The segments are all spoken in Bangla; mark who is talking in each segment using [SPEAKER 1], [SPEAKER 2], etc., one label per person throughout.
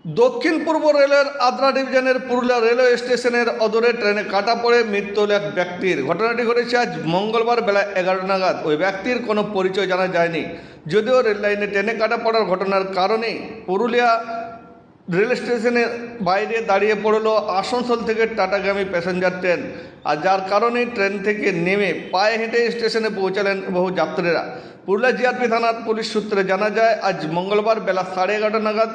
[SPEAKER 1] দক্ষিণ পূর্ব রেলের আদ্রা ডিভিশনের পুরুলিয়া রেলওয়ে স্টেশনের অদূরে ট্রেনে কাটা পড়ে মৃত্যু হল এক ব্যক্তির। ঘটনাটি ঘটেছে আজ মঙ্গলবার বেলা 11 নাগাদ। ওই ব্যক্তির কোনো পরিচয় জানা যায়নি। যদিও রেল লাইনে ট্রেনে কাটা পড়ার ঘটনার কারণে পুরুলিয়া রেল স্টেশনের বাইরে দাঁড়িয়ে পড়ল আসানসোল থেকে টাটাগামী প্যাসেঞ্জার ট্রেন। আর যার কারণে ট্রেন থেকে নেমে পায়ে হেঁটে স্টেশনে পৌঁছালেন বহু যাত্রীরা। পুরুলিয়া জিআরপি থানার পুলিশ সূত্রে জানা যায়, আজ মঙ্গলবার বেলা 11:30 নাগাদ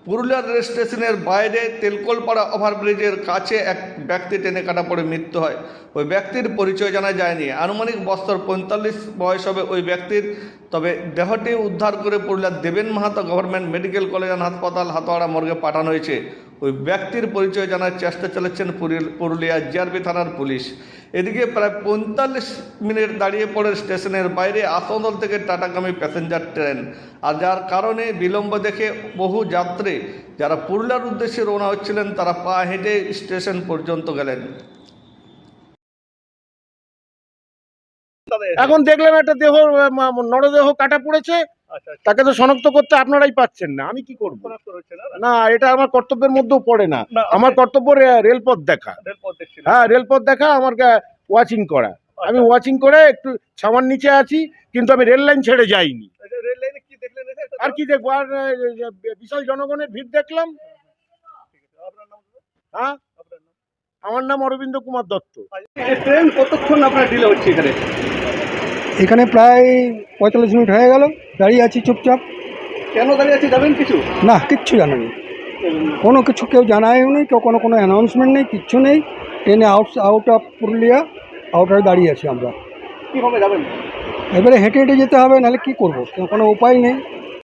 [SPEAKER 1] পুরুলিয়া রেল স্টেশনের বাইরে তেলকলপাড়া ওভারব্রিজের কাছে এক ব্যক্তি ট্রেনে কাটা পড়ে মৃত্যু হয়। ওই ব্যক্তির পরিচয় জানা যায়নি। আনুমানিক বছর 45 বয়স হবে ওই ব্যক্তির। তবে দেহটি উদ্ধার করে পুরুলিয়ার দেবেন Mahato government medical college and হাসপাতাল হাতোয়াড়া মর্গে পাঠানো হয়েছে। ওই ব্যক্তির পরিচয় জানার চেষ্টা চালাচ্ছেন পুরুলিয়া জিআরপি থানার পুলিশ। এদিকে প্রায় 45 মিনিট দাঁড়িয়ে পড়ে স্টেশনের বাইরে আসানসোল থেকে টাটাগামী প্যাসেঞ্জার ট্রেন। আর যার কারণে বিলম্ব দেখে বহু যাত্রী যারা পুরুলিয়ার উদ্দেশ্যে রওনা হচ্ছিলেন তারা পা হেঁটে স্টেশন পর্যন্ত গেলেন।
[SPEAKER 2] এখন দেখলাম একটা দেহ নরদেহ কাটা পড়েছে। তাকে তো শনাক্ত করতে আপনারাই পাচ্ছেন না, আমি কি করব? না, এটা আমার কর্তব্যের মধ্যেও পড়ে না। আমার কর্তব্য রেলপথ দেখা। হ্যাঁ, রেলপথ দেখা, আমার ওয়াচিং করা। আমি ওয়াচিং করে একটু ছামার নিচে আছি, কিন্তু আমি রেল লাইন ছেড়ে যাইনি। আর কি দেখবো? আর বিশাল জনগণের ভিড় দেখলাম। হ্যাঁ, আমার নাম অরবিন্দ কুমার দত্ত।
[SPEAKER 1] ট্রেন কতক্ষণ আপনার ডিলে হচ্ছে এখানে?
[SPEAKER 3] এখানে প্রায় 45 মিনিট হয়ে গেল, দাঁড়িয়ে আছি চুপচাপ।
[SPEAKER 1] কেন দাঁড়িয়ে আছি জানেন কিছু?
[SPEAKER 3] না, কিচ্ছু জানা নেই, কোনো কিছু কেউ জানায়ও নেই, কেউ কোনো অ্যানাউন্সমেন্ট নেই, কিচ্ছু নেই। ট্রেনে আউট অফ পুরুলিয়া আউটারে দাঁড়িয়ে আছি আমরা।
[SPEAKER 1] কীভাবে যাবেন?
[SPEAKER 3] এবারে হেঁটে হেঁটে যেতে হবে, নাহলে কী করবো? কোনো উপায় নেই।